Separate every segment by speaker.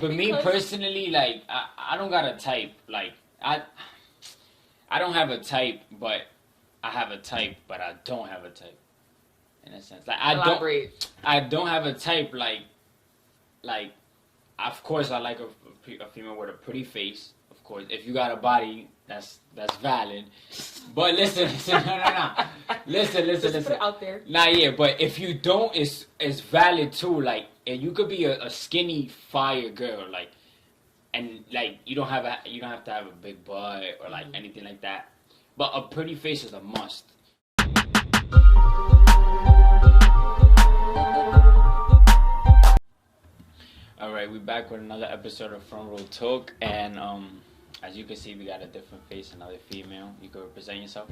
Speaker 1: But me personally, like, I don't got a type. Like, I don't have a type, but I have a type, but I don't have a type. In a sense, like I don't have a type. Like, of course, I like a female with a pretty face. Of course, if you got a body, that's valid. But listen, no. Listen.
Speaker 2: Put it out there.
Speaker 1: Nah, yeah, but if you don't, it's valid too. Like, and you could be a skinny fire girl, like, and like you don't have to have a big butt or like anything like that. But a pretty face is a must. Alright, we're back with another episode of Front Row Talk, and as you can see, we got a different face, another female. You can represent yourself.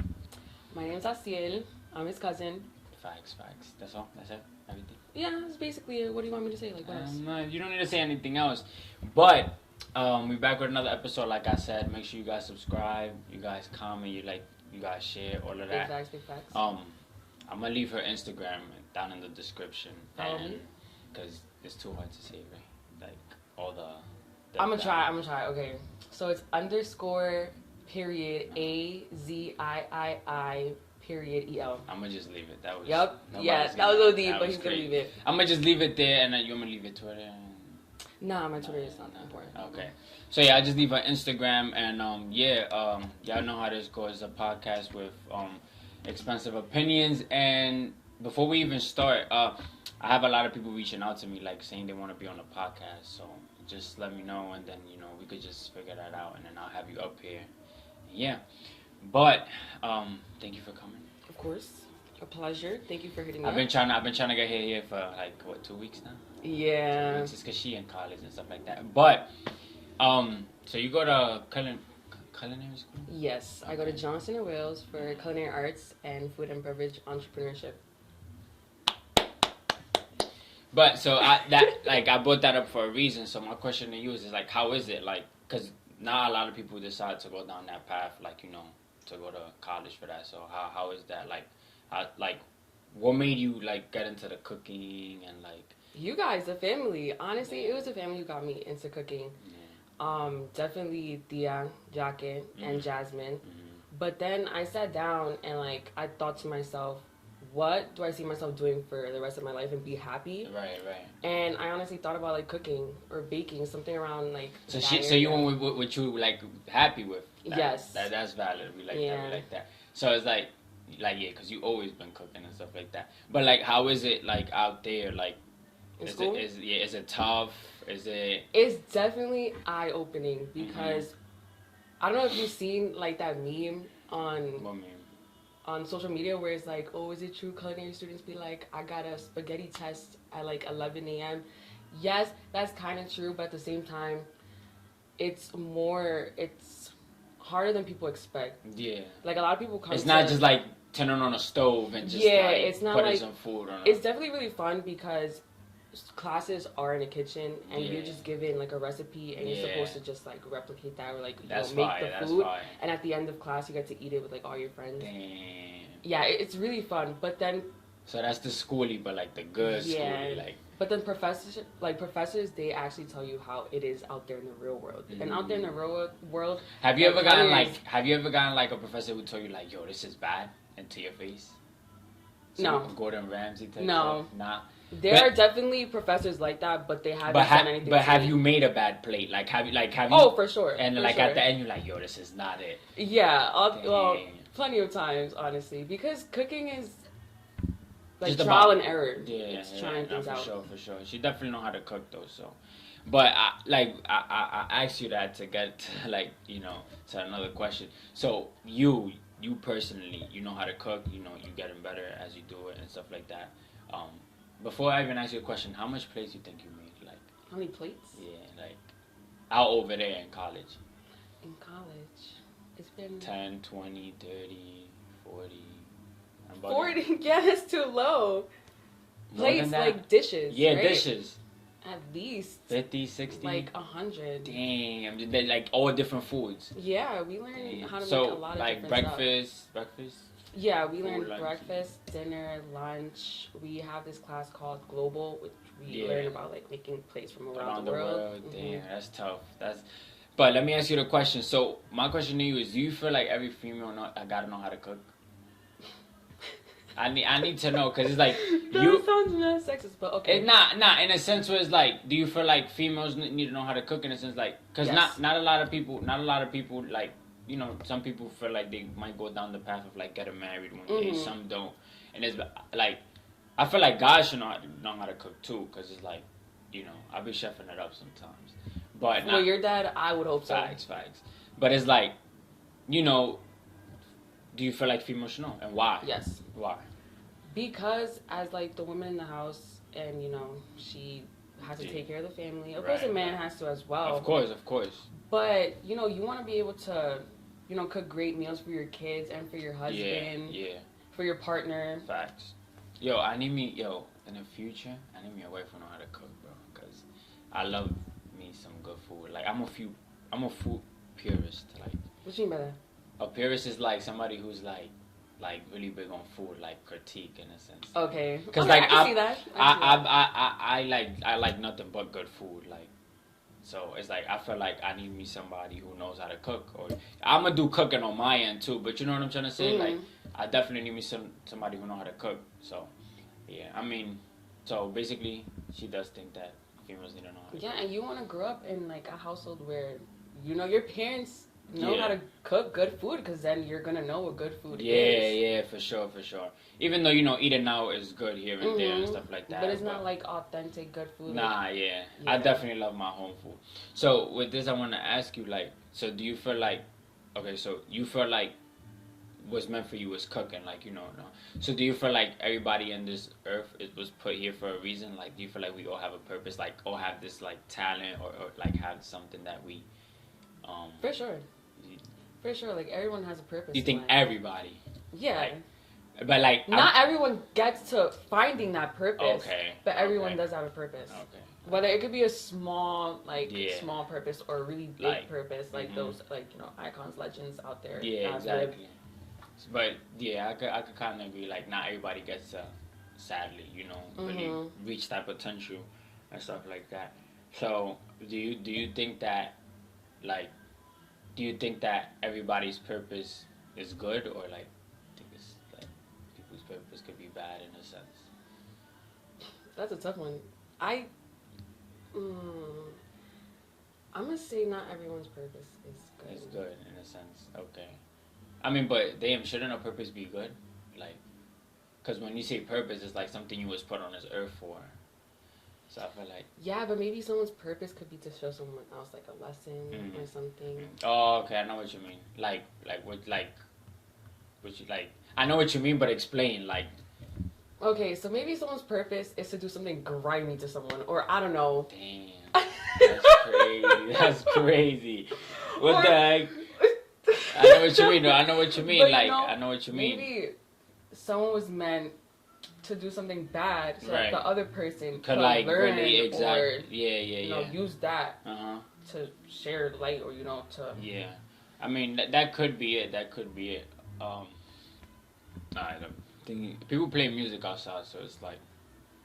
Speaker 2: My name's Asiel. I'm his cousin.
Speaker 1: Facts. That's all. That's it. Everything.
Speaker 2: Yeah, that's basically it. What do you want me to say? Like what else?
Speaker 1: No, you don't need to say anything else. But we're back with another episode. Like I said, make sure you guys subscribe, you guys comment, you guys share, all of that.
Speaker 2: Big facts.
Speaker 1: I'm gonna leave her Instagram down in the description.
Speaker 2: Follow me.
Speaker 1: Because it's too hard to say, right? Like all the
Speaker 2: I'm gonna try. Okay, so it's _AZIII EL.
Speaker 1: I'm gonna just leave it. That was
Speaker 2: that was a little deep, but he's gonna leave it.
Speaker 1: I'm gonna just leave it there, and then you're gonna leave it Twitter.
Speaker 2: Nah, my Twitter is not that important.
Speaker 1: Okay, so yeah, I just leave her Instagram, and y'all know how this goes. It's a podcast with expensive opinions, and before we even start, I have a lot of people reaching out to me, like saying they want to be on the podcast. So just let me know, and then we could just figure that out, and then I'll have you up here. Yeah, but thank you for coming.
Speaker 2: Of course, a pleasure. Thank you for hitting me.
Speaker 1: I've been trying to get here for like 2 weeks now.
Speaker 2: Yeah.
Speaker 1: 2 weeks, just cause she in college and stuff like that. But so you go to culinary school?
Speaker 2: Yes, I go to Johnson & Wales for culinary arts and food and beverage entrepreneurship.
Speaker 1: But so I brought that up for a reason. So my question to you is like, how is it like? Because not a lot of people decide to go down that path, like to go to college for that. So how is that like? What made you like get into the cooking and like?
Speaker 2: You guys, the family. Honestly, it was the family who got me into cooking. Yeah. Definitely Thea, Jacket, and Jasmine. Mm-hmm. But then I sat down and like I thought to myself, what do I see myself doing for the rest of my life and be happy?
Speaker 1: Right.
Speaker 2: And I honestly thought about like cooking or baking, something around like.
Speaker 1: So you went with what you like happy with.
Speaker 2: Yes.
Speaker 1: That's valid. We like that. We like that. So it's like yeah, because you always been cooking and stuff like that. But like, how is it like out there? Like, is it tough? Is it?
Speaker 2: It's definitely eye opening because I don't know if you've seen like that meme on.
Speaker 1: What meme?
Speaker 2: On social media where it's like, oh, is it true culinary students be like, I got a spaghetti test at like 11 a.m. Yes, that's kind of true, but at the same time, it's harder than people expect.
Speaker 1: Yeah.
Speaker 2: Like a lot of people come.
Speaker 1: It's not just like turning on a stove and just
Speaker 2: it's not
Speaker 1: putting
Speaker 2: like
Speaker 1: some food on it.
Speaker 2: It's definitely really fun because classes are in a kitchen and you're just given like a recipe and you're supposed to just like replicate that or like make the food, and at the end of class you get to eat it with like all your friends.
Speaker 1: Damn.
Speaker 2: Yeah, it's really fun. But then
Speaker 1: so that's the schoolie, but like the good schoolie, like.
Speaker 2: But then professors, they actually tell you how it is out there in the real world. And out there in the real world,
Speaker 1: have you ever gotten like a professor who told you like, yo, this is bad, and to your face? So
Speaker 2: no.
Speaker 1: Gordon Ramsay.
Speaker 2: No.
Speaker 1: Nah.
Speaker 2: There are definitely professors like that, but they haven't done anything.
Speaker 1: But have you made a bad plate? Like have you?
Speaker 2: Oh, for sure.
Speaker 1: And at the end, you're like, yo, this is not it.
Speaker 2: Yeah. Well, plenty of times, honestly, because cooking is like
Speaker 1: just
Speaker 2: trial and error.
Speaker 1: Yeah,
Speaker 2: it's trying things out.
Speaker 1: For sure. She definitely know how to cook though. So, but I asked you that to get to another question. So you personally, you know how to cook. You're getting better as you do it and stuff like that. Before I even ask you a question, how much plates you think you made? Like
Speaker 2: how many plates?
Speaker 1: Yeah, like out over there in college.
Speaker 2: In college, it's been
Speaker 1: 10, 20, 30, 40.
Speaker 2: 40? Yeah, that's too low. Plates, like dishes.
Speaker 1: Yeah,
Speaker 2: right?
Speaker 1: Dishes.
Speaker 2: At least
Speaker 1: 50, 60.
Speaker 2: Like 100.
Speaker 1: Damn, they're like all different foods.
Speaker 2: Yeah, we learned how to make a lot of
Speaker 1: like
Speaker 2: different
Speaker 1: breakfast.
Speaker 2: Yeah, we learned breakfast, dinner, lunch. We have this class called Global, which we learn about like making plates from around the world.
Speaker 1: Damn, that's tough. But let me ask you the question. So my question to you is: do you feel like every female gotta know how to cook? I need to know because it's like
Speaker 2: that sounds not sexist, but okay.
Speaker 1: It's not in a sense where it's like, do you feel like females need to know how to cook in a sense like because not a lot of people like some people feel like they might go down the path of like getting married one day, some don't, and it's like I feel like guys should know how to cook too because it's like I'll be chefing it up sometimes, but
Speaker 2: well, your dad, I would hope so.
Speaker 1: Facts, but it's like do you feel like females should know and why?
Speaker 2: Yes.
Speaker 1: Why?
Speaker 2: Because as like the woman in the house, and she has to take care of the family. Of course, a man has to as well.
Speaker 1: Of course.
Speaker 2: But you want to be able to, cook great meals for your kids and for your husband.
Speaker 1: Yeah.
Speaker 2: For your partner.
Speaker 1: Facts. In the future, I need me a wife who know how to cook, bro. Cause I love me some good food. Like I'm a food purist. Like.
Speaker 2: What do you mean by that?
Speaker 1: A purist is like somebody who's like really big on food, like critique in a sense.
Speaker 2: Okay.
Speaker 1: Because
Speaker 2: I can see that.
Speaker 1: I like nothing but good food, like. So it's like I feel like I need me somebody who knows how to cook, or I'm gonna do cooking on my end too. But you know what I'm trying to say? Like I definitely need me somebody who know how to cook. So yeah, I mean, so basically she does think that females need to know how to cook.
Speaker 2: Yeah, and you want to grow up in like a household where your parents know how to cook good food, because then you're gonna know what good food is.
Speaker 1: Yeah, for sure. Even though eating out is good here and there and stuff like that,
Speaker 2: but it's not like authentic good food.
Speaker 1: Nah, yeah. I definitely love my home food. So with this, I want to ask you, like, so do you feel like, okay, so you feel like what's meant for you was cooking, like no. So do you feel like everybody in this earth was put here for a reason? Like, do you feel like we all have a purpose, like, all have this like talent, or like have something that we,
Speaker 2: For sure. For sure, like everyone has a purpose.
Speaker 1: You think everybody?
Speaker 2: Yeah.
Speaker 1: But like
Speaker 2: not everyone gets to finding that purpose.
Speaker 1: Okay.
Speaker 2: But everyone does have a purpose.
Speaker 1: Okay.
Speaker 2: Whether it could be a small small purpose or a really big purpose, like those icons, legends out there.
Speaker 1: Yeah, exactly. But yeah, I could kind of agree. Like not everybody gets to, sadly, really reach that potential and stuff like that. So do you think that like? Do you think that everybody's purpose is good, or like think it's like people's purpose could be bad in a sense?
Speaker 2: That's a tough one. I'm gonna say not everyone's purpose is good.
Speaker 1: It's good in a sense. Okay. I mean, but damn, shouldn't a purpose be good? Like, because when you say purpose, it's like something you was put on this earth for. So I feel like...
Speaker 2: Yeah, but maybe someone's purpose could be to show someone else, like, a lesson or something.
Speaker 1: Oh, okay, I know what you mean. I know what you mean, but explain, like...
Speaker 2: Okay, so maybe someone's purpose is to do something grimy to someone, or I don't know.
Speaker 1: Damn. That's crazy. What the heck? I know what you mean, though. I know what you mean. But, I know what you mean.
Speaker 2: Maybe someone was meant to do something bad, so that the other person could learn
Speaker 1: really,
Speaker 2: or
Speaker 1: yeah.
Speaker 2: use that to share light, or to
Speaker 1: I mean that could be it. People play music outside, so it's like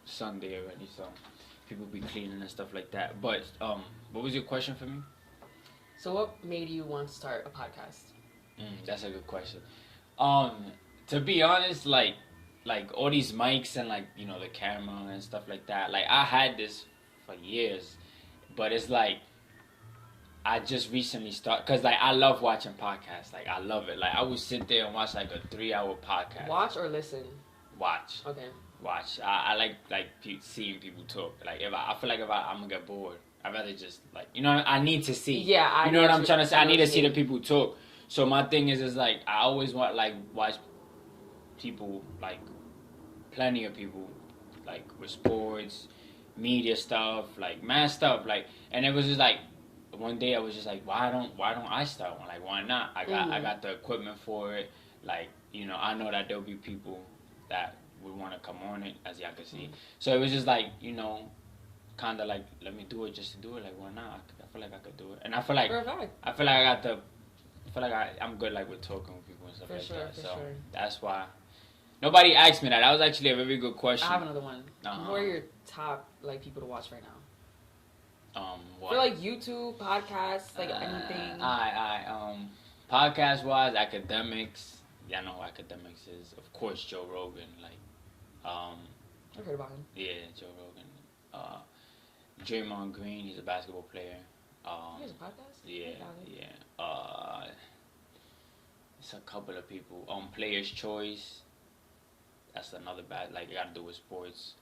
Speaker 1: Sunday already, so people be cleaning and stuff like that. But what was your question for me?
Speaker 2: So what made you want to start a podcast?
Speaker 1: That's a good question. To be honest, like all these mics and the camera and stuff like that. Like I had this for years, but it's like I just recently started because I love watching podcasts. Like I love it. Like I would sit there and watch a 3-hour podcast.
Speaker 2: Watch or listen?
Speaker 1: Watch.
Speaker 2: Okay.
Speaker 1: Watch. I like seeing people talk. Like I feel like if I'm gonna get bored, I'd rather just I need to see.
Speaker 2: Yeah.
Speaker 1: You know what I'm trying to say? I need to see the people talk. So my thing is I always want watch people plenty of people with sports, media stuff, mad stuff, and it was just one day I was just why don't I start one? Why not? I got the equipment for it. I know that there'll be people that would want to come on it, as y'all can see. So it was just kind of let me do it just to do it. Why not? I feel like I could do it, and I feel like I'm good with talking with people and stuff that. So that's why. Nobody asked me that. That was actually a very good question.
Speaker 2: I have another one. What are your top like people to watch right now?
Speaker 1: What?
Speaker 2: For like YouTube, podcasts, like anything.
Speaker 1: Podcast wise, academics. Yeah, I know who academics is. Of course, Joe Rogan. Like,
Speaker 2: I've heard about him.
Speaker 1: Yeah, Joe Rogan. Draymond Green. He's a basketball player.
Speaker 2: He has a podcast.
Speaker 1: Yeah. It's a couple of people. Player's Choice. That's another bad. Like, it got to do with sports.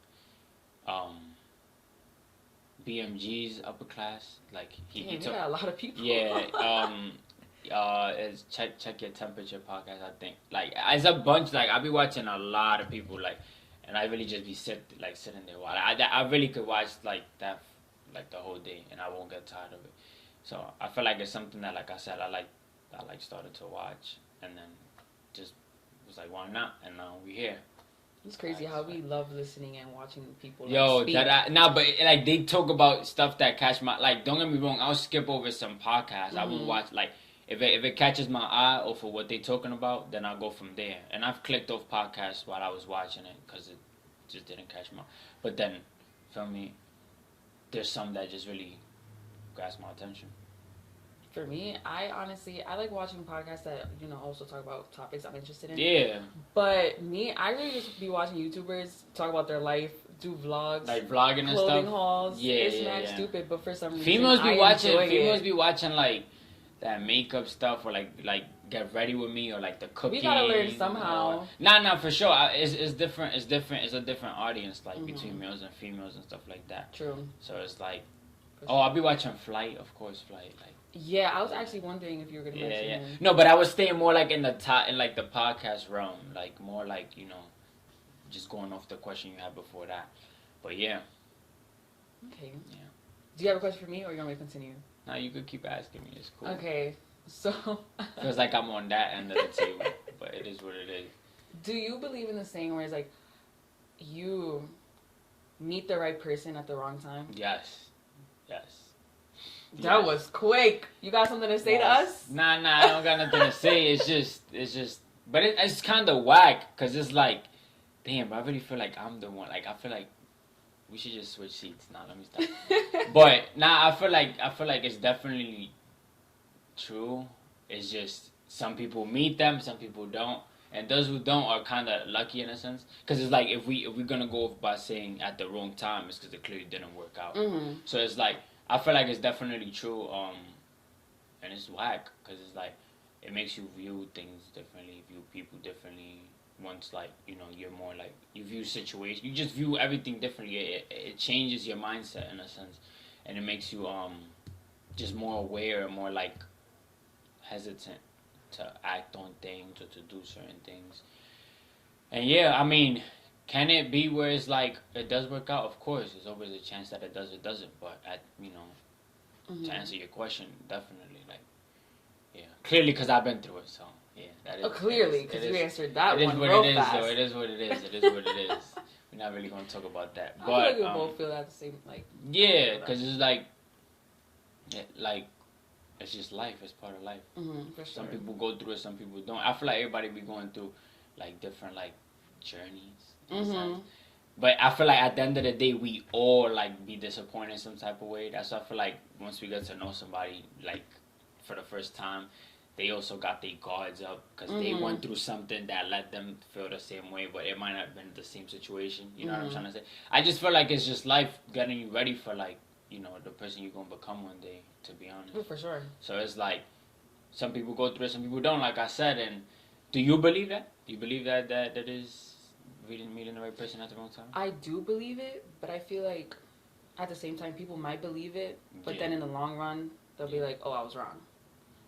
Speaker 1: BMG's upper class. Like
Speaker 2: he got a lot of people.
Speaker 1: Yeah. It's check your temperature podcast. I think like it's a bunch. Like I'll be watching a lot of people like, and I really just be sitting there. I really could watch like that like the whole day, and I won't get tired of it. So I feel like it's something that, like I said, I started to watch, and then just was like, why not? And now we're here.
Speaker 2: It's crazy how we love listening and watching people.
Speaker 1: Speak. But like they talk about stuff that catch my like. Don't get me wrong, I'll skip over some podcasts. Mm-hmm. I won't watch like if it catches my eye or for what they talking about, then I'll go from there. And I've clicked off podcasts while I was watching it because it just didn't catch my. But then, feel me, there's some that just really grasp my attention.
Speaker 2: For me, I like watching podcasts that, also talk about topics I'm interested in.
Speaker 1: Yeah.
Speaker 2: But I really just be watching YouTubers talk about their life, do vlogs.
Speaker 1: Like vlogging and stuff.
Speaker 2: Clothing hauls.
Speaker 1: Yeah,
Speaker 2: it's stupid, but for some reason,
Speaker 1: females be watching like that makeup stuff or like get ready with me or like the cooking.
Speaker 2: We gotta learn somehow.
Speaker 1: Nah, for sure. It's different. It's different. It's a different audience like between males and females and stuff like that.
Speaker 2: True.
Speaker 1: So it's like, I'll be watching Flight, of course, Flight like.
Speaker 2: Yeah, I was actually wondering if you were gonna mention him.
Speaker 1: No, but I was staying more like in the podcast realm, like more like just going off the question you had before that. But yeah.
Speaker 2: Okay.
Speaker 1: Yeah.
Speaker 2: Do you have a question for me, or you want me to continue?
Speaker 1: No, you could keep asking me. It's cool.
Speaker 2: Okay, so.
Speaker 1: Feels like I'm on that end of the table, but it is what it is.
Speaker 2: Do you believe in the saying where it's like, you meet the right person at the wrong time?
Speaker 1: Yes.
Speaker 2: That was quick. You got something to say to us?
Speaker 1: Nah, I don't got nothing to say. It's just, but it's kind of whack, because it's like, damn, I really feel like I'm the one. Like, I feel like we should just switch seats. Nah, let me stop. But, I feel like it's definitely true. It's just, some people meet them, some people don't. And those who don't are kind of lucky in a sense. Because it's like, if we're going to go by saying at the wrong time, it's because it clearly didn't work out. Mm-hmm. So it's like, I feel like it's definitely true, and it's whack, because it's like, it makes you view things differently, view people differently, once, like, you're more, like, you view situations, you just view everything differently, it changes your mindset, in a sense, and it makes you, just more aware, more, like, hesitant to act on things, or to do certain things, and yeah, I mean, can it be where it's like it does work out? Of course, there's always a chance that it does, it doesn't. But to answer your question, definitely, like, yeah, clearly because I've been through it. So yeah, that is.
Speaker 2: Clearly, because you answered that one
Speaker 1: real
Speaker 2: fast.
Speaker 1: Though. It is what it is. It is what it is. We're not really going to talk about that.
Speaker 2: I feel like we both feel that the same. Like,
Speaker 1: yeah, because it's like it's just life. It's part of life.
Speaker 2: Mm-hmm, for sure.
Speaker 1: Some people go through it. Some people don't. I feel like everybody be going through like different like journeys. Mm-hmm. But I feel like at the end of the day, we all like be disappointed in some type of way. That's why I feel like once we get to know somebody like for the first time, they also got their guards up because they went through something that let them feel the same way, but it might not have been the same situation. You know what I'm trying to say? I just feel like it's just life getting you ready for like the person you're gonna become one day. To be honest,
Speaker 2: oh, for sure.
Speaker 1: So it's like some people go through it, some people don't. Like I said, and do you believe that? Do you believe that is meeting the right person at the wrong time?
Speaker 2: I do believe it, but I feel like at the same time people might believe it, but then in the long run they'll be like, "Oh, I was wrong,"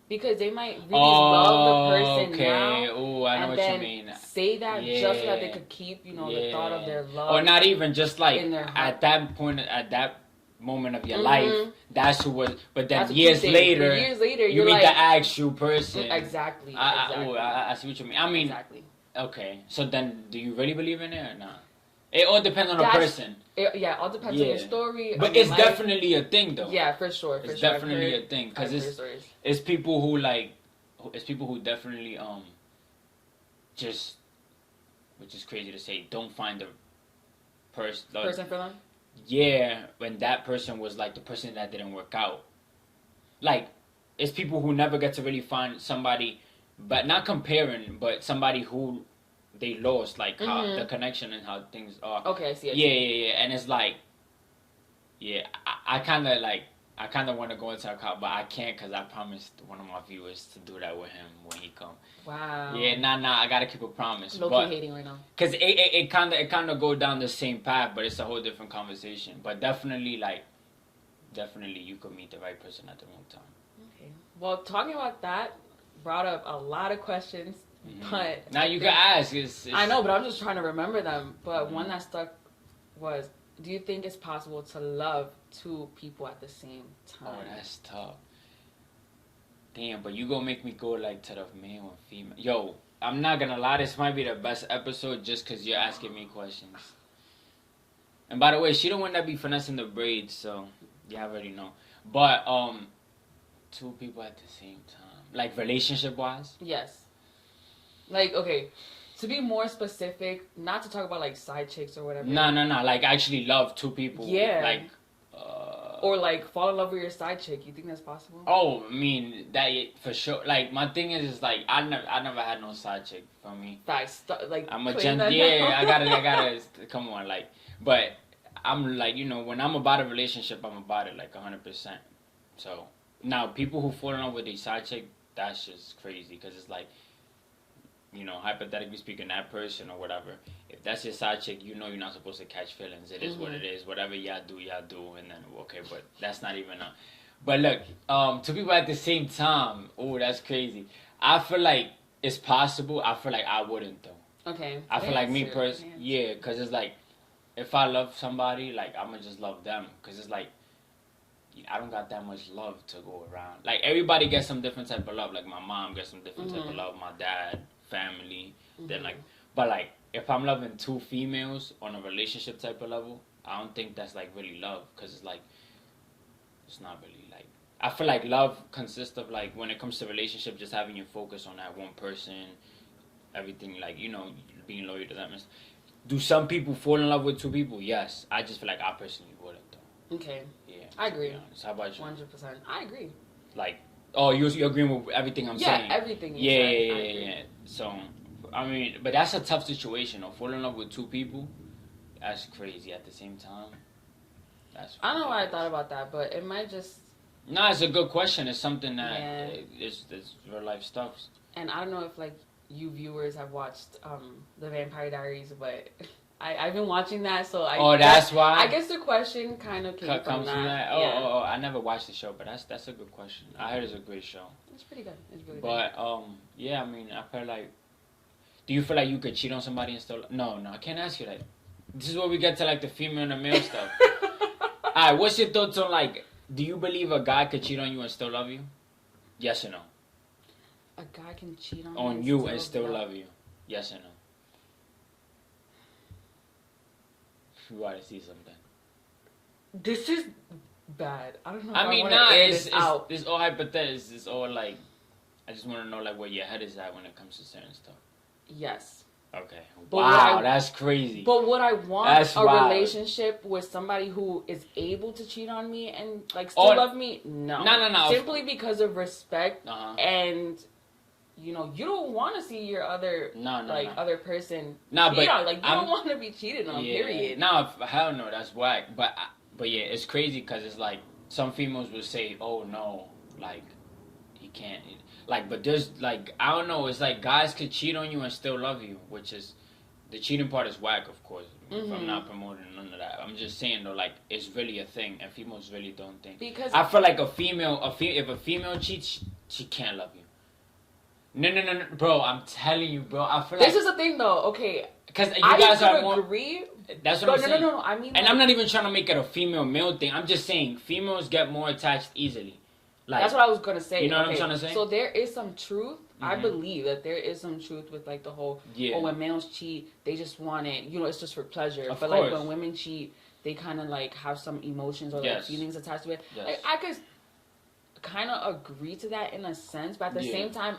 Speaker 2: because they might really love the person now.
Speaker 1: Oh, I know what you mean.
Speaker 2: Say that just so that they could keep, the thought of their love,
Speaker 1: or not even just like
Speaker 2: in their heart.
Speaker 1: At that point, at that moment of your life, that's who was. But then years later, you meet the actual person.
Speaker 2: Exactly.
Speaker 1: I see what you mean. I mean,
Speaker 2: exactly.
Speaker 1: Okay, so then do you really believe in it or not? It all depends on the person.
Speaker 2: It all depends on your story.
Speaker 1: But it's definitely a thing, though.
Speaker 2: Yeah, for sure.
Speaker 1: It's definitely a thing because it's people who definitely just, which is crazy to say, don't find the person
Speaker 2: for them.
Speaker 1: yeah, when that person was like the person that didn't work out. Like, it's people who never get to really find somebody, but not comparing, but somebody who they lost, like how the connection and how things are.
Speaker 2: Okay, I see.
Speaker 1: Yeah, and it's like, yeah, I kind of want to go into a call, but I can't because I promised one of my viewers to do that with him when he come.
Speaker 2: Wow.
Speaker 1: Yeah, nah, I gotta keep a promise.
Speaker 2: Low-key hating right now.
Speaker 1: Cause it kind of go down the same path, but it's a whole different conversation. But definitely you could meet the right person at the wrong time.
Speaker 2: Okay. Well, talking about that brought up a lot of questions, but
Speaker 1: now you can ask.
Speaker 2: I know, but I'm just trying to remember them. But one that stuck was, do you think it's possible to love two people at the same time?
Speaker 1: Oh, that's tough. Damn, but you gonna make me go like to the male and female. Yo, I'm not gonna lie, this might be the best episode just because you're asking me questions. And by the way, she the one that be finessing the braids, so yeah, I already know. But two people at the same time, like relationship wise.
Speaker 2: Yes. Like, okay, to be more specific, not to talk about like side chicks or whatever.
Speaker 1: No. Like actually love two people.
Speaker 2: Yeah.
Speaker 1: Like.
Speaker 2: Or like fall in love with your side chick. You think that's possible?
Speaker 1: Oh, I mean that for sure. Like my thing is like I never had no side chick for me.
Speaker 2: Facts. Like
Speaker 1: I'm a yeah. I gotta come on. Like, but I'm like when I'm about a relationship, I'm about it like 100%. So now people who fall in love with a side chick, that's just crazy because it's like. Hypothetically speaking, that person or whatever, if that's your side chick, you're not supposed to catch feelings. It is what it is. Whatever y'all do, and then, okay, but that's not even a... But look, two people at the same time, oh, that's crazy. I feel like it's possible. I feel like I wouldn't, though.
Speaker 2: Okay.
Speaker 1: I feel like me personally, yeah, because it's like, if I love somebody, like, I'm going to just love them. Because it's like, I don't got that much love to go around. Like, everybody gets some different type of love. Like, my mom gets some different type of love. My dad... family, then but like if I'm loving two females on a relationship type of level, I don't think that's like really love because it's like it's not really like I feel like love consists of like when it comes to relationship, just having your focus on that one person, everything like being loyal to them. Do some people fall in love with two people? Yes, I just feel like I personally wouldn't though.
Speaker 2: Okay.
Speaker 1: Yeah,
Speaker 2: I agree.
Speaker 1: How about you?
Speaker 2: 100%. I agree.
Speaker 1: Like. Oh, you're agreeing with everything I'm saying?
Speaker 2: Yeah, everything you
Speaker 1: said. Yeah. So, I mean, but that's a tough situation. Falling in love with two people, that's crazy at the same time.
Speaker 2: I don't know why I thought about that, but it might just...
Speaker 1: No, it's a good question. It's something that it's real life stuff.
Speaker 2: And I don't know if, like, you viewers have watched The Vampire Diaries, but... I've been watching that, so
Speaker 1: that's why.
Speaker 2: I guess the question kind of came from that.
Speaker 1: Oh, I never watched the show, but that's a good question. I heard it's a great show.
Speaker 2: It's pretty good. It's really
Speaker 1: good. But yeah, I mean, I feel like. Do you feel like you could cheat on somebody and still? No, I can't ask you that. This is where we get to like the female and the male stuff. Alright, what's your thoughts on like? Do you believe a guy could cheat on you and still love you? Yes or no?
Speaker 2: A guy can cheat
Speaker 1: on you and still love you. Yes or no? You want to see something?
Speaker 2: This is bad. I don't know.
Speaker 1: I mean, it's all hypothetical. It's all like, I just want to know like where your head is at when it comes to certain stuff.
Speaker 2: Yes.
Speaker 1: Okay. But wow, that's crazy.
Speaker 2: But would I want relationship with somebody who is able to cheat on me and like still love me? No.
Speaker 1: No.
Speaker 2: Simply because of respect and. You don't want to see your other other person cheat on. Like, you don't want to be cheated on, period.
Speaker 1: No, hell no, that's whack. But yeah, it's crazy because it's like, some females will say, oh, no, like, he can't. Like, but there's, like, I don't know, it's like guys could cheat on you and still love you, which is, the cheating part is whack, of course. If I'm not promoting none of that. I'm just saying, though, like, it's really a thing, and females really don't think. Because I feel like if a female cheats, she can't love you. No, bro. I'm telling you, bro. I feel like
Speaker 2: this is the thing, though. Okay,
Speaker 1: because you guys are more.
Speaker 2: Agree.
Speaker 1: That's what I'm saying.
Speaker 2: No. I mean,
Speaker 1: and I'm not even trying to make it a female-male thing. I'm just saying females get more attached easily.
Speaker 2: Like, that's what I was gonna say.
Speaker 1: You know what I'm trying to say?
Speaker 2: So there is some truth. I believe that there is some truth with like the whole. Oh, when males cheat, they just want it. It's just for pleasure.
Speaker 1: Of
Speaker 2: but
Speaker 1: course.
Speaker 2: like when women cheat, they kind of like have some emotions or like feelings attached to it.
Speaker 1: Yes.
Speaker 2: Like, I could kind of agree to that in a sense, but at the same time,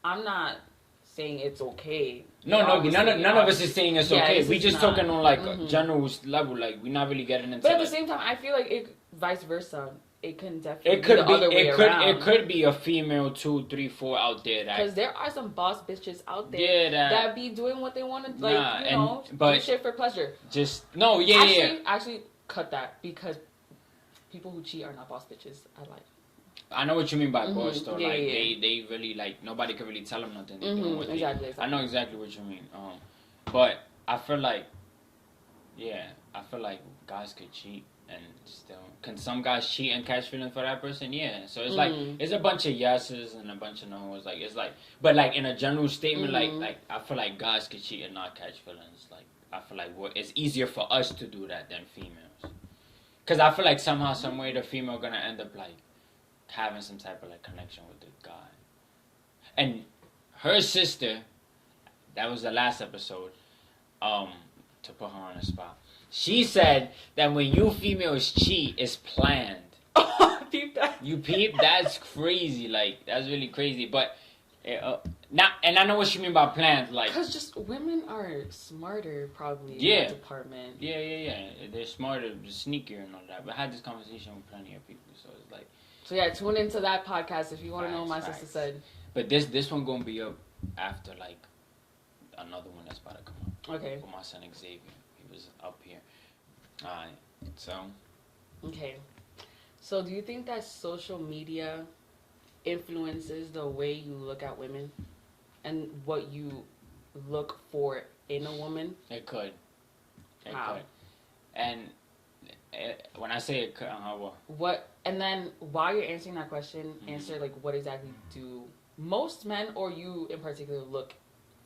Speaker 2: I'm not saying it's okay.
Speaker 1: No, none of us is saying it's okay. We just talking on like a general level. Like we're not really getting into.
Speaker 2: But at
Speaker 1: the
Speaker 2: same time, I feel like it vice versa. It can definitely be the other way around.
Speaker 1: It could be a female 2, 3, 4 out there that,
Speaker 2: because there are some boss bitches out there that be doing what they want to, like do shit for pleasure. Actually, cut that, because people who cheat are not boss bitches.
Speaker 1: I know what you mean by boss though. They really like nobody can really tell them nothing.
Speaker 2: Exactly.
Speaker 1: I know exactly what you mean. But I feel like guys could cheat. And still, can some guys cheat and catch feelings for that person? Yeah. So it's like it's a bunch of yeses and a bunch of no's. Like it's like, but like in a general statement, like I feel like guys can cheat and not catch feelings. Like I feel like it's easier for us to do that than females. Cause I feel like somehow, some way, the female gonna end up like having some type of like connection with the guy. And her sister, that was the last episode. To put her on the spot. She said that when you females cheat, it's planned.
Speaker 2: Peep that.
Speaker 1: You peep? That's crazy. Like, that's really crazy. But, and I know what you mean by planned. Like,
Speaker 2: because just women are smarter, probably,
Speaker 1: in
Speaker 2: that department.
Speaker 1: Yeah. They're smarter, sneakier and all that. But I had this conversation with plenty of people, so it's like...
Speaker 2: So, yeah, tune into that podcast if you want to know what my sister said.
Speaker 1: But this one going to be up after, like, another one that's about to come up.
Speaker 2: Okay.
Speaker 1: For my son Xavier. Was up here. Alright, so.
Speaker 2: Okay. So do you think that social media influences the way you look at women and what you look for in a woman?
Speaker 1: It could.
Speaker 2: How?
Speaker 1: Could. And when I say it could,
Speaker 2: what? And then while you're answering that question, answer like what exactly do most men or you in particular look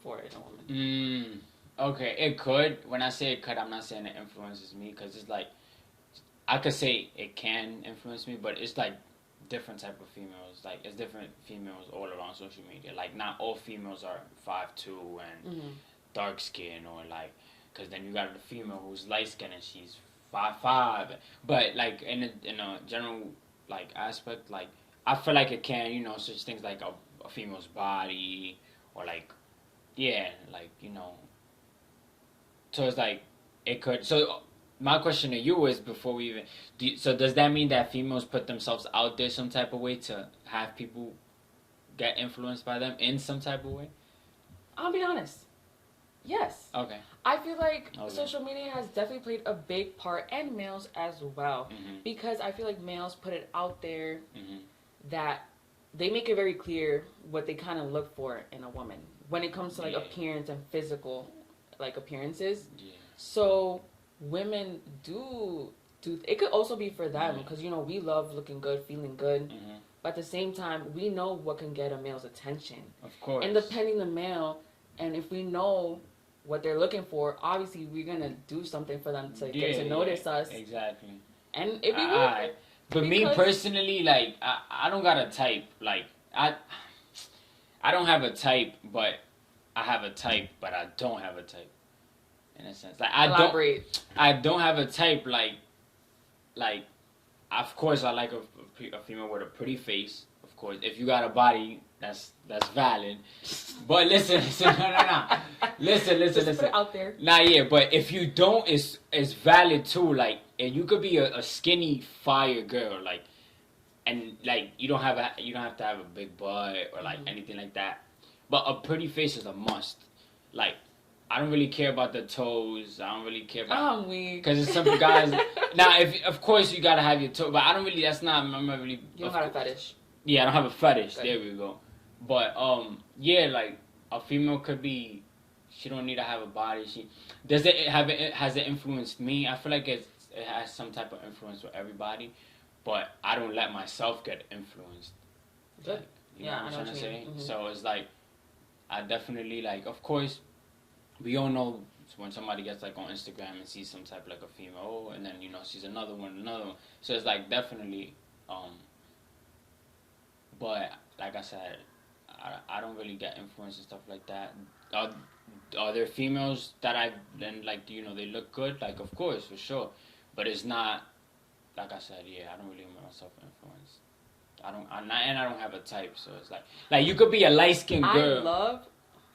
Speaker 2: for in a woman?
Speaker 1: Okay, it could. When I say it could, I'm not saying it influences me, because it's like, I could say it can influence me, but it's like different type of females. Like, it's different females all around social media. Like, not all females are 5'2" and dark skin, or like, because then you got the female who's light skin and she's 5'5". But like in a general like aspect, like I feel like it can, such things like a female's body, or like, So it's like, it could... So my question to you is, before we even... So does that mean that females put themselves out there some type of way to have people get influenced by them in some type of way?
Speaker 2: I'll be honest. Yes.
Speaker 1: Okay.
Speaker 2: I feel like social media has definitely played a big part, and males as well. Because I feel like males put it out there that they make it very clear what they kind of look for in a woman when it comes to like appearance and physical like appearances. So women do it could also be for them, because we love looking good, feeling good, but at the same time we know what can get a male's attention,
Speaker 1: of course,
Speaker 2: and depending the male, and if we know what they're looking for, obviously we're gonna do something for them to get to notice us.
Speaker 1: Exactly.
Speaker 2: And it'd be weird.
Speaker 1: But me personally, like I don't got a type. Like I don't have a type, but I have a type, but I don't have a type. In a sense, like I don't have a type. Like, of course, I like a female with a pretty face. Of course, if you got a body, that's valid. But listen, no. Listen.
Speaker 2: Put it out there.
Speaker 1: But if you don't, it's valid too. Like, and you could be a skinny fire girl, like, and like you don't have to have a big butt or like anything like that. But a pretty face is a must. Like, I don't really care about the toes. I don't really care about...
Speaker 2: I'm weak.
Speaker 1: Because it's some guys... Now, of course you gotta have your toe, but I don't really... That's not... I'm not really...
Speaker 2: You don't have a fetish.
Speaker 1: Yeah, I don't have a fetish. Good. There we go. But, like, a female could be... She don't need to have a body. Has it influenced me? I feel like it has some type of influence with everybody, but I don't let myself get influenced.
Speaker 2: Good.
Speaker 1: Like, you know what I'm trying to say? So it's like, I definitely, like, of course, we all know when somebody gets, like, on Instagram and sees some type of, like, a female, and then, sees another one. So it's, like, definitely, but, like I said, I don't really get influenced and stuff like that. Are there females that they look good? Like, of course, for sure. But it's not, like I said, I don't really make myself influenced. I don't have a type, so it's like you could be a light-skinned girl.
Speaker 2: I love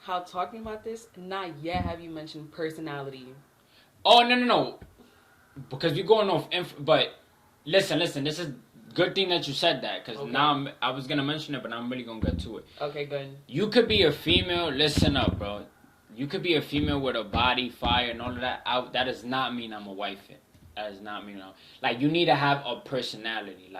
Speaker 2: how talking about this, not yet have you mentioned personality.
Speaker 1: Oh, no. Because we're going off but listen, this is good thing that you said that, because now I was going to mention it, but I'm really going to get to it.
Speaker 2: Okay, good.
Speaker 1: You could be a female, listen up, bro. You could be a female with a body, fire, and all of that. That does not mean I'm a wife. That does not mean like, you need to have a personality.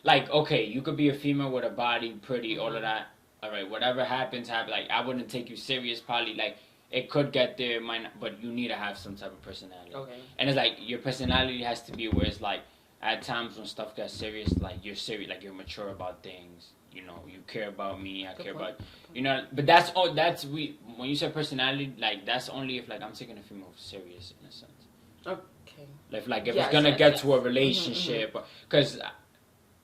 Speaker 1: Like, okay, you could be a female with a body, pretty, all of that. All right, whatever happens, like, I wouldn't take you serious, probably, like, it could get there, might not, but you need to have some type of personality.
Speaker 2: Okay.
Speaker 1: And it's like, your personality has to be where it's like, at times when stuff gets serious, like, you're serious, like, you're mature about things. You know, you care about me, I care about, you know, but when you say personality, like, that's only if, like, I'm taking a female serious, in a sense.
Speaker 2: Okay.
Speaker 1: Like if it's gonna get to a relationship, because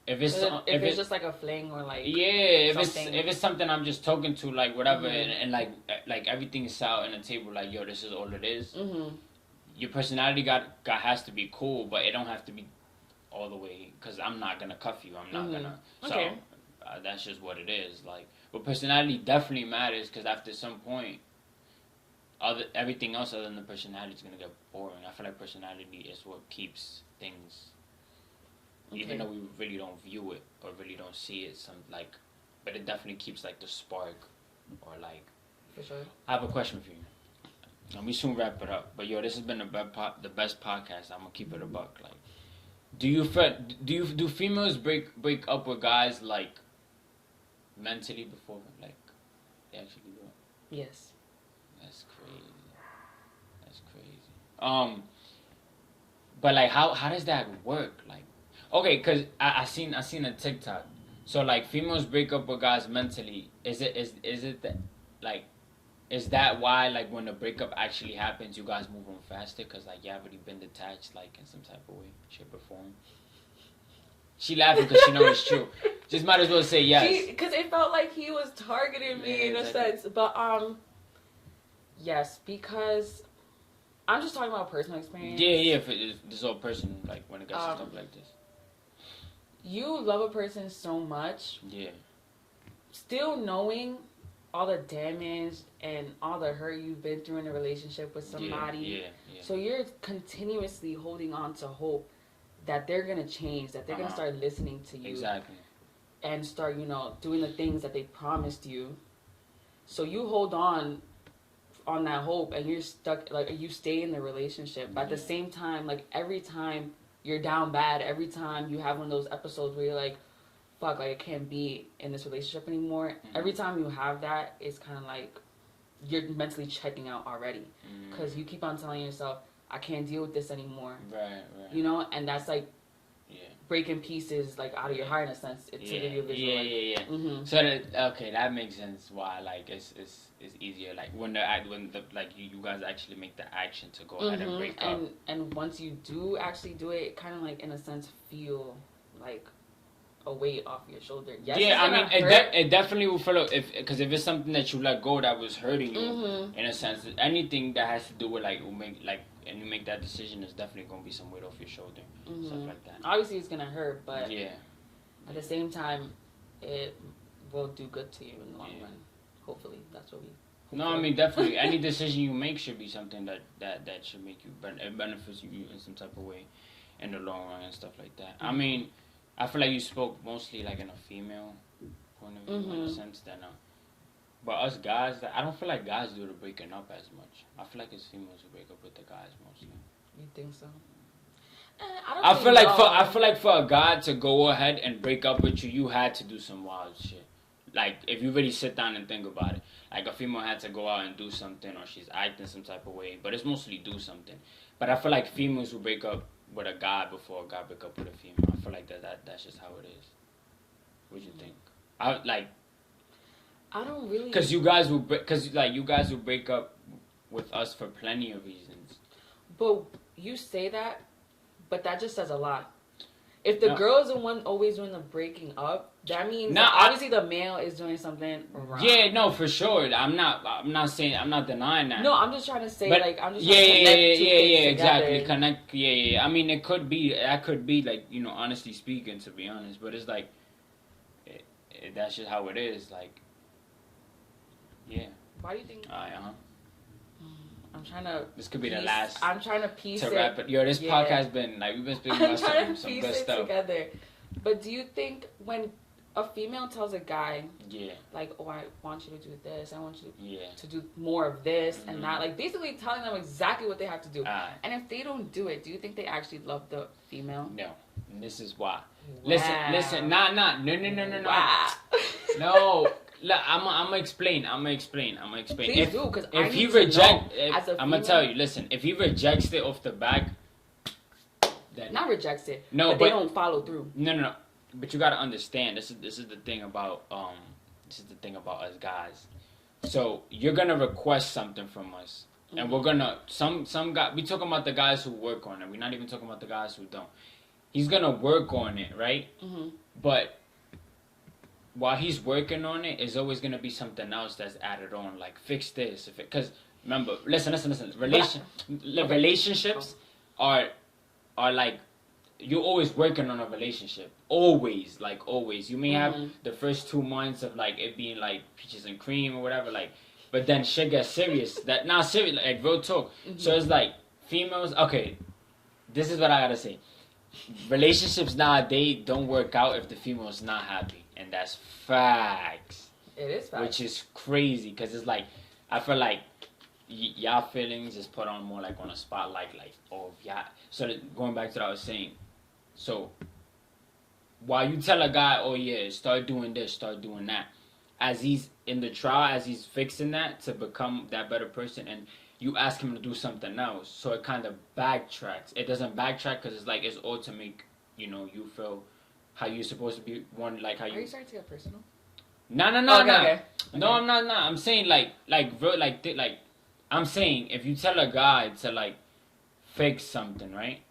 Speaker 1: if it's
Speaker 2: just like a fling or like
Speaker 1: if it's something I'm just talking to, like, whatever, and like everything is out on the table, like, yo, this is all it is. Your personality has to be cool, but it don't have to be all the way, because I'm not gonna cuff you. I'm not gonna. Okay. So that's just what it is. Like, but personality definitely matters, because after some point, everything else other than the personality is gonna get boring. I feel like personality is what keeps things, even though we really don't view it or really don't see it. But it definitely keeps, like, the spark, or like.
Speaker 2: For sure.
Speaker 1: I have a question for you, and we soon wrap it up. But yo, this has been the best podcast. I'm gonna keep it a buck. Like, do females break up with guys, like, mentally before, like, they actually do it?
Speaker 2: Yes.
Speaker 1: That's crazy. But, like, how does that work? Like, okay, cause I seen a TikTok. So, like, females break up with guys mentally. Is it that, like, is that why, like, when the breakup actually happens, you guys move on faster? Cause, like, you already been detached, like, in some type of way, shape, or form. She laughing because she knows it's true. Just might as well say yes.
Speaker 2: Because it felt like he was targeting me in a sense. But, yes, because I'm just talking about personal experience.
Speaker 1: Yeah, this all personal, like, when it gets to stuff like this.
Speaker 2: You love a person so much.
Speaker 1: Yeah.
Speaker 2: Still knowing all the damage and all the hurt you've been through in a relationship with somebody. Yeah. So you're continuously holding on to hope that they're going to change, that they're going to start listening to you.
Speaker 1: Exactly.
Speaker 2: And start, doing the things that they promised you. So you hold on that hope, and you're stuck, like, you stay in the relationship. But at the same time, like, every time you're down bad, every time you have one of those episodes where you're like, fuck, like, I can't be in this relationship anymore. Every time you have that, it's kind of like you're mentally checking out already. Because you keep on telling yourself, I can't deal with this anymore.
Speaker 1: Right.
Speaker 2: And that's like breaking pieces, like, out of your heart in a sense. To give you a visual.
Speaker 1: Yeah. Mm-hmm. So that makes sense. Why, like, it's easier, like, when you guys actually make the action to go ahead and break up.
Speaker 2: And once you do actually do it kind of, like, in a sense, feel like a weight off your shoulder. Yes,
Speaker 1: I mean, it definitely will feel, because if it's something that you let go that was hurting you, in a sense, anything that has to do with, like, and you make that decision, is definitely gonna be some weight off your shoulder, stuff like that.
Speaker 2: Obviously, it's gonna hurt, but at the same time, it will do good to you in the long run. Hopefully, that's what we.
Speaker 1: No, I mean, definitely, any decision you make should be something that should make you benefits you in some type of way, in the long run and stuff like that. I mean, I feel like you spoke mostly, like, in a female point of view, in a sense, that but us guys, I don't feel like guys do the breaking up as much. I feel like it's females who break up with the guys mostly.
Speaker 2: You think so?
Speaker 1: I feel like for a guy to go ahead and break up with you, you had to do some wild shit. Like, if you really sit down and think about it, like, a female had to go out and do something, or she's acting some type of way, but it's mostly do something. But I feel like females who break up with a guy before a guy break up with a female, I feel like that's just how it is. What do you think?
Speaker 2: I don't really.
Speaker 1: Because you guys will break up with us for plenty of reasons.
Speaker 2: But you say that, but that just says a lot. If the girl is the one always doing the breaking up, that means obviously the male is doing something wrong.
Speaker 1: Yeah, no, for sure. I'm not denying that.
Speaker 2: No, I'm just trying to say,
Speaker 1: but,
Speaker 2: I'm just trying to connect
Speaker 1: exactly. Connect, I mean, that could be, like, honestly speaking, to be honest, but it's like, that's just how it is, like, yeah.
Speaker 3: Why do you think? I'm trying to.
Speaker 1: This could be the last.
Speaker 3: I'm trying to piece
Speaker 1: to
Speaker 3: it.
Speaker 1: wrap it. Yo, this podcast been like we've been speaking about some good stuff
Speaker 3: together. But do you think when a female tells a guy, like, oh, I want you to do this, I want you to do more of this and that, like basically telling them exactly what they have to do. And if they don't do it, do you think they actually love the female?
Speaker 1: No. And this is why.
Speaker 3: Wow.
Speaker 1: Listen, no. Wow. No. Look, I'm gonna explain.
Speaker 3: Please do, because
Speaker 1: if he reject, I'm gonna tell you. Listen, if he rejects it off the back, then
Speaker 3: not rejects it.
Speaker 1: No,
Speaker 3: but they don't follow through.
Speaker 1: No. But you gotta understand. This is the thing about us guys. So you're gonna request something from us, and we're gonna some guy. We talking about the guys who work on it. We're not even talking about the guys who don't. He's gonna work on it, right? But while he's working on it, is always gonna be something else that's added on, like fix this. Because remember, listen. Relationships are like you're always working on a relationship. Always. You may have the first 2 months of like it being like peaches and cream or whatever, like, but then shit gets serious. Serious, like real talk. So it's like females. Okay, this is what I gotta say. Relationships nowadays don't work out if the female's not happy. And that's facts.
Speaker 3: It is facts.
Speaker 1: Which is crazy because it's like, I feel like y'all feelings is put on more like on a spotlight, like, oh, yeah. So going back to what I was saying. So, while you tell a guy, oh, yeah, start doing this, start doing that. As he's in the trial, as he's fixing that to become that better person, and you ask him to do something else. So it kind of backtracks. It doesn't backtrack because it's like, it's all to make, you feel how you're supposed to be one, like how you.
Speaker 3: Are you starting to get personal?
Speaker 1: No.
Speaker 3: Okay.
Speaker 1: No, I'm not. I'm saying I'm saying if you tell a guy to like fix something, right?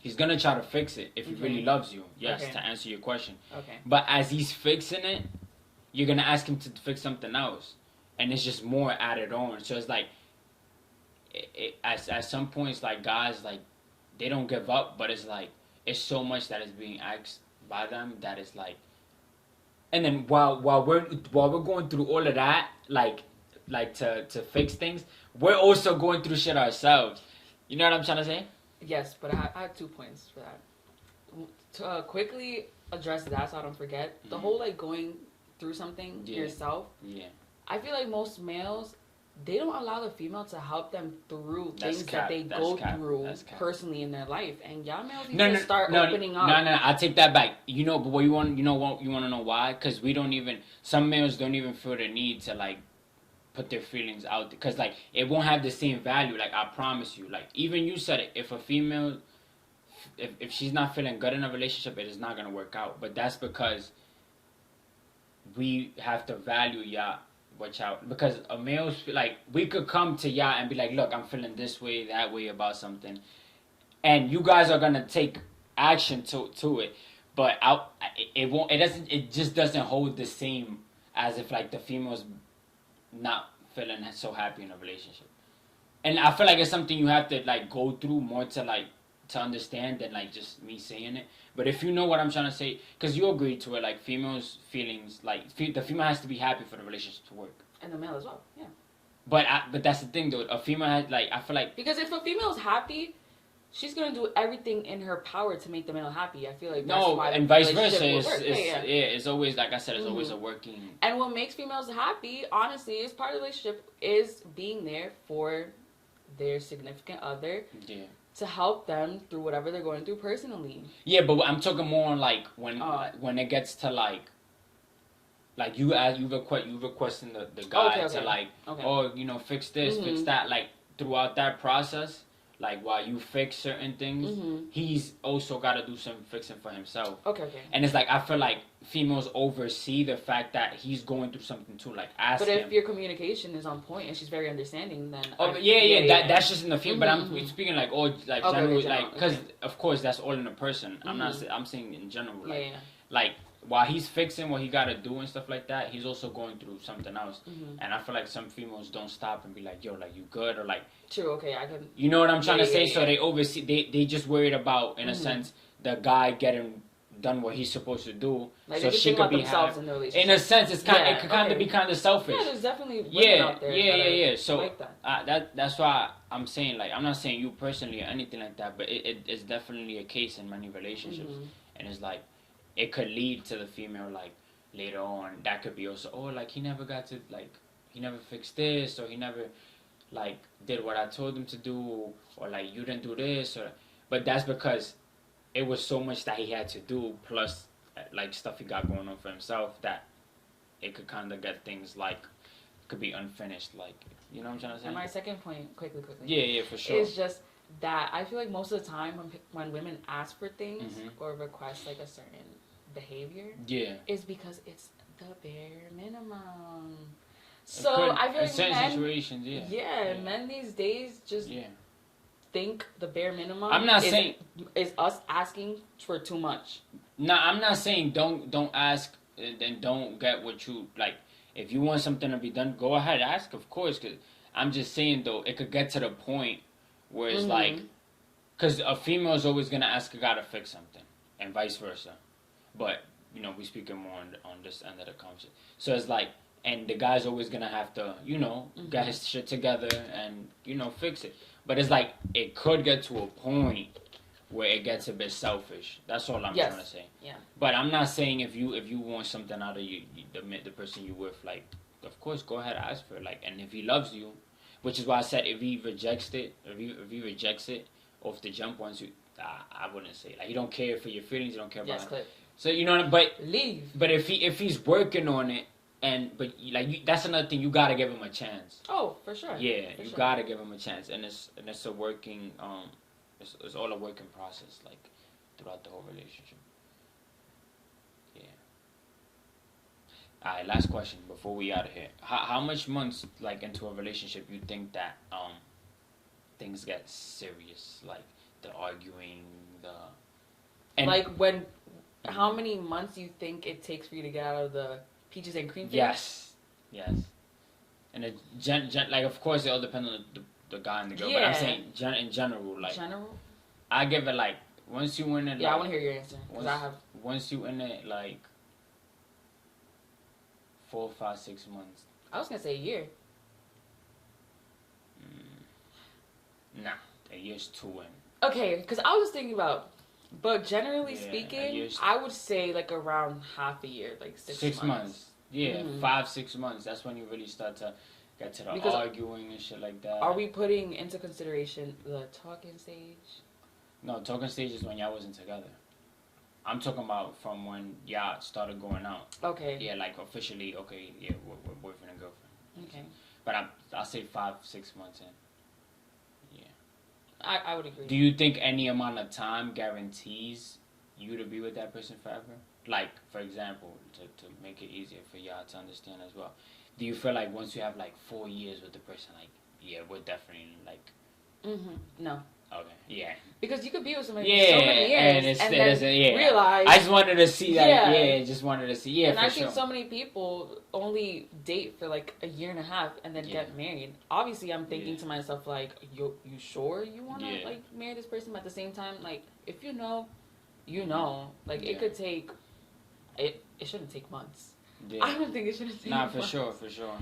Speaker 1: He's gonna try to fix it if he really loves you. Yes, to answer your question.
Speaker 3: Okay.
Speaker 1: But as he's fixing it, you're gonna ask him to fix something else, and it's just more added on. So it's like, at some points, like guys, like they don't give up, but it's like. It's so much that is being asked by them that is like, and then while we're going through all of that, like to fix things, we're also going through shit ourselves. You know what I'm trying to say?
Speaker 3: Yes, but I have 2 points for that. To quickly address that, so I don't forget the whole like going through something yourself. Yeah. I feel like most males. They don't allow the female to help them through things that they go through personally in their life, and y'all males need to start opening up.
Speaker 1: No, I take that back. But what you want, you want to know why? Because some males don't even feel the need to like put their feelings out, because like it won't have the same value. Like I promise you, like even you said it. If a female, if she's not feeling good in a relationship, it is not gonna work out. But that's because we have to value y'all. Watch out, because a male's like we could come to y'all and be like, look, I'm feeling this way, that way about something, and you guys are gonna take action to it, but it just doesn't hold the same as if like the female's not feeling so happy in a relationship, and I feel like it's something you have to like go through more to understand than like just me saying it. But if you know what I'm trying to say, because you agree to it, like females' feelings, like the female has to be happy for the relationship to work,
Speaker 3: and the male as well, yeah.
Speaker 1: But that's the thing though. A female has I feel like
Speaker 3: because if a female's happy, she's gonna do everything in her power to make the male happy. I feel like that's why
Speaker 1: and vice versa. It's always like I said, it's always a working.
Speaker 3: And what makes females happy, honestly, is part of the relationship is being there for their significant other. Yeah. To help them through whatever they're going through personally.
Speaker 1: Yeah, but I'm talking more on like when it gets to like you requesting the guy to fix this, fix that. Like throughout that process, like while you fix certain things, he's also got to do some fixing for himself. Okay. And it's like I feel like females oversee the fact that he's going through something too. Like ask him.
Speaker 3: But if your communication is on point and she's very understanding, then
Speaker 1: that's just in the female. But I'm speaking like generally, like because of course that's all in a person. I'm saying in general, like while he's fixing what he got to do and stuff like that, he's also going through something else. And I feel like some females don't stop and be like, yo, like you good or like.
Speaker 3: True. Okay, I can.
Speaker 1: You know what I'm trying to say? So they oversee. They just worried about in a sense the guy getting done what he's supposed to do,
Speaker 3: like
Speaker 1: so she could be happy. In a sense, it's kind. It could kind of be kind of selfish.
Speaker 3: Yeah, there's definitely women out there.
Speaker 1: Yeah. So
Speaker 3: like that.
Speaker 1: That's why I'm saying, like, I'm not saying you personally or anything like that, but it's definitely a case in many relationships, and it's like it could lead to the female, like, later on, that could be also, oh, like, he never fixed this, or he never, like, did what I told him to do, or, like, you didn't do this, but that's because it was so much that he had to do, plus, like, stuff he got going on for himself, that it could kind of get things, like, could be unfinished, like, you know what I'm trying to say?
Speaker 3: And my second point, quickly.
Speaker 1: Yeah, for sure.
Speaker 3: Is just that I feel like most of the time when women ask for things or request, like, a certain behavior, is because it's the bare minimum. So I feel like men, situations, men these days just think the bare minimum.
Speaker 1: I'm not saying
Speaker 3: is us asking for too much.
Speaker 1: No, I'm not saying don't ask and don't get what you like. If you want something to be done, go ahead, ask, of course. Cause I'm just saying though, it could get to the point where it's like, cause a female is always gonna ask a guy to fix something, and vice versa. But, you know, we speaking more on this end of the conversation. So it's like, and the guy's always going to have to, you know, get his shit together and, you know, fix it. But it's like, it could get to a point where it gets a bit selfish. That's all I'm trying to say.
Speaker 3: Yeah.
Speaker 1: But I'm not saying if you want something out of the person you with, like, of course, go ahead and ask for it. Like, and if he loves you, which is why I said if he rejects it, if he rejects it off the jump once you, I wouldn't say. Like, you don't care for your feelings, you don't care about it. So, you know, but
Speaker 3: leave.
Speaker 1: But if he's working on it, that's another thing, you gotta give him a chance.
Speaker 3: Oh, for sure.
Speaker 1: Yeah, you gotta give him a chance, and it's a working it's all a working process, like, throughout the whole relationship. Yeah. All right, last question before we out of here. How much months, like, into a relationship you think that things get serious, like the arguing,
Speaker 3: like when. How many months do you think it takes for you to get out of the peaches and cream phase?
Speaker 1: Yes. And it like, of course, it all depends on the guy and the girl. But I'm saying in general, like. I give it, like, once you in it.
Speaker 3: Yeah, I want to hear your answer.
Speaker 1: Once you in it, like, 4, 5, 6 months.
Speaker 3: I was gonna say a year.
Speaker 1: Nah, a year's too in.
Speaker 3: Okay, because I was just thinking about. But generally speaking, I would say like around half a year, like 6 months.
Speaker 1: Yeah, 5, 6 months. That's when you really start to get to the arguing and shit like that.
Speaker 3: Are we putting into consideration the talking stage?
Speaker 1: No, talking stage is when y'all wasn't together. I'm talking about from when y'all started going out.
Speaker 3: Okay.
Speaker 1: Yeah, like officially, okay, yeah, we're boyfriend and girlfriend.
Speaker 3: Okay.
Speaker 1: But I'll say 5, 6 months in.
Speaker 3: I would agree.
Speaker 1: Do you think any amount of time guarantees you to be with that person forever? Like, for example, to make it easier for y'all to understand as well. Do you feel like once you have, like, 4 years with the person, like, yeah, we're definitely, like...
Speaker 3: No.
Speaker 1: Okay, yeah.
Speaker 3: Because you could be with somebody for so many years and then realize...
Speaker 1: I just wanted to see that, just wanted to see,
Speaker 3: and I've seen so many people only date for, like, a year and a half and then get married. Obviously, I'm thinking to myself, like, you sure you want to, like, marry this person? But at the same time, like, if you know, you know. Like, it could take... It shouldn't take months. Yeah. I don't think it shouldn't take months.
Speaker 1: For sure.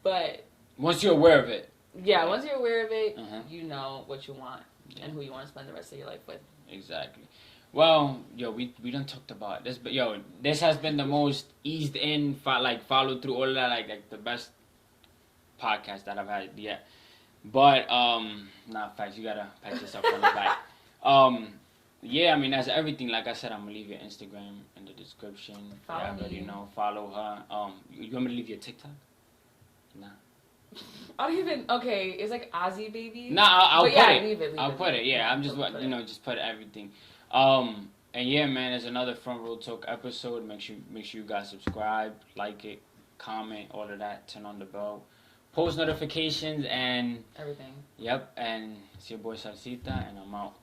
Speaker 3: But...
Speaker 1: Once you're aware of it.
Speaker 3: Yeah, once you're aware of it, you know what you want. And who you want to spend the rest of your life with.
Speaker 1: Exactly. Well, we done talked about this, but this has been the most eased in, followed through all of that, like the best podcast that I've had yet. But facts, you gotta pat yourself on the back. I mean, that's everything. Like I said, I'm gonna leave your Instagram in the description.
Speaker 3: Follow me.
Speaker 1: You know, follow her. You want me to leave your TikTok? Nah.
Speaker 3: I don't even. Okay, it's like Ozzy baby.
Speaker 1: Nah, I'll put it.
Speaker 3: Leave it.
Speaker 1: I'll put it. Yeah, I'm just just put everything. And yeah, man, there's another Front Row Talk episode. Make sure you guys subscribe, like it, comment, all of that. Turn on the bell, post notifications, and
Speaker 3: everything.
Speaker 1: Yep. And it's your boy Salsita, and I'm out.